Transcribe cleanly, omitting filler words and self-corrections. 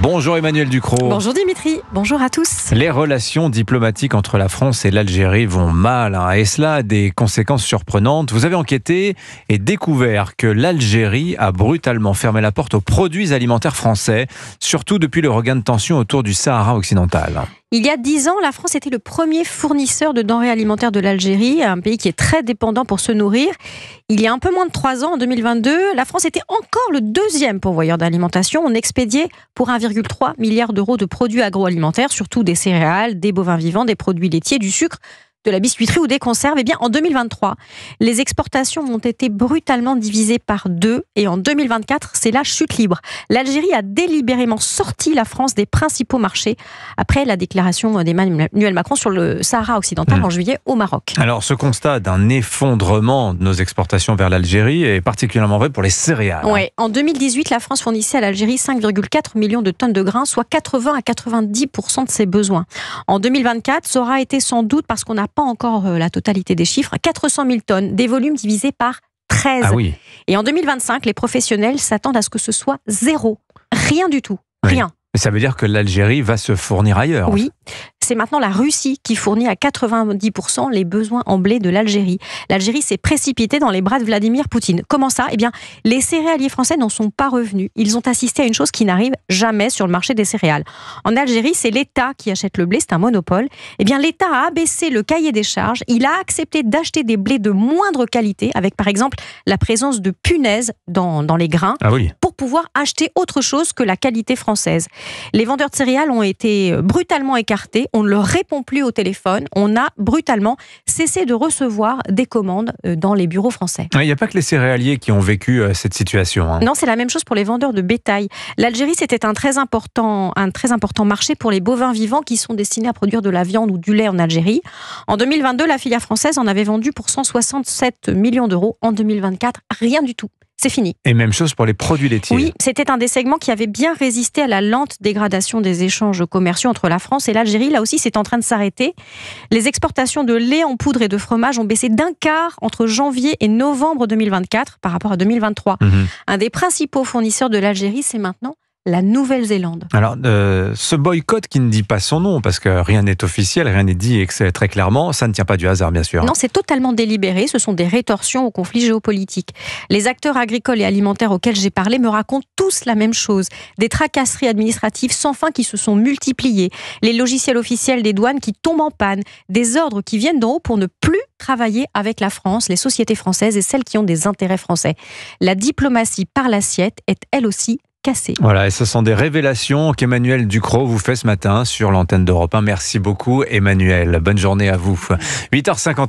Bonjour Emmanuel Ducrot. Bonjour Dimitri, bonjour à tous. Les relations diplomatiques entre la France et l'Algérie vont mal, et cela a des conséquences surprenantes. Vous avez enquêté et découvert que l'Algérie a brutalement fermé la porte aux produits alimentaires français, surtout depuis le regain de tension autour du Sahara occidental. Il y a 10 ans, la France était le premier fournisseur de denrées alimentaires de l'Algérie, un pays qui est très dépendant pour se nourrir. Il y a un peu moins de 3 ans, en 2022, la France était encore le deuxième pourvoyeur d'alimentation. On expédiait pour 1,3 milliard d'euros de produits agroalimentaires, surtout des céréales, des bovins vivants, des produits laitiers, du sucre, de la biscuiterie ou des conserves. Eh bien, en 2023, les exportations ont été brutalement divisées par 2 et en 2024, c'est la chute libre. L'Algérie a délibérément sorti la France des principaux marchés après la déclaration d'Emmanuel Macron sur le Sahara occidental en juillet au Maroc. Alors, ce constat d'un effondrement de nos exportations vers l'Algérie est particulièrement vrai pour les céréales. Oui, en 2018, la France fournissait à l'Algérie 5,4 millions de tonnes de grains, soit 80 à 90% de ses besoins. En 2024, ça aura été sans doute, parce qu'on n'a pas encore la totalité des chiffres, 400 000 tonnes, des volumes divisés par 13. Ah oui. Et en 2025, les professionnels s'attendent à ce que ce soit zéro. Rien du tout. Rien. Oui. Mais ça veut dire que l'Algérie va se fournir ailleurs. Oui. C'est maintenant la Russie qui fournit à 90% les besoins en blé de l'Algérie. L'Algérie s'est précipitée dans les bras de Vladimir Poutine. Comment ça ? Eh bien, les céréaliers français n'en sont pas revenus. Ils ont assisté à une chose qui n'arrive jamais sur le marché des céréales. En Algérie, c'est l'État qui achète le blé, c'est un monopole. Eh bien, l'État a abaissé le cahier des charges. Il a accepté d'acheter des blés de moindre qualité, avec par exemple la présence de punaises dans les grains, pour pouvoir acheter autre chose que la qualité française. Les vendeurs de céréales ont été brutalement écartés. On ne leur répond plus au téléphone. On a brutalement cessé de recevoir des commandes dans les bureaux français. Il n'y a pas que les céréaliers qui ont vécu cette situation. Non, c'est la même chose pour les vendeurs de bétail. L'Algérie, c'était un très important marché pour les bovins vivants qui sont destinés à produire de la viande ou du lait en Algérie. En 2022, la filière française en avait vendu pour 167 millions d'euros. En 2024, rien du tout. C'est fini. Et même chose pour les produits laitiers. Oui, c'était un des segments qui avait bien résisté à la lente dégradation des échanges commerciaux entre la France et l'Algérie. Là aussi, c'est en train de s'arrêter. Les exportations de lait en poudre et de fromage ont baissé d'un quart entre janvier et novembre 2024 par rapport à 2023. Un des principaux fournisseurs de l'Algérie, c'est maintenant la Nouvelle-Zélande. Alors, ce boycott qui ne dit pas son nom, parce que rien n'est officiel, rien n'est dit très clairement, ça ne tient pas du hasard, bien sûr. Non, c'est totalement délibéré. Ce sont des rétorsions au conflit géopolitique. Les acteurs agricoles et alimentaires auxquels j'ai parlé me racontent tous la même chose. Des tracasseries administratives sans fin qui se sont multipliées. Les logiciels officiels des douanes qui tombent en panne. Des ordres qui viennent d'en haut pour ne plus travailler avec la France, les sociétés françaises et celles qui ont des intérêts français. La diplomatie par l'assiette est elle aussi cassée. Voilà, et ce sont des révélations qu'Emmanuel Ducrot vous fait ce matin sur l'antenne d'Europe 1. Merci beaucoup Emmanuel, bonne journée à vous. 8h50.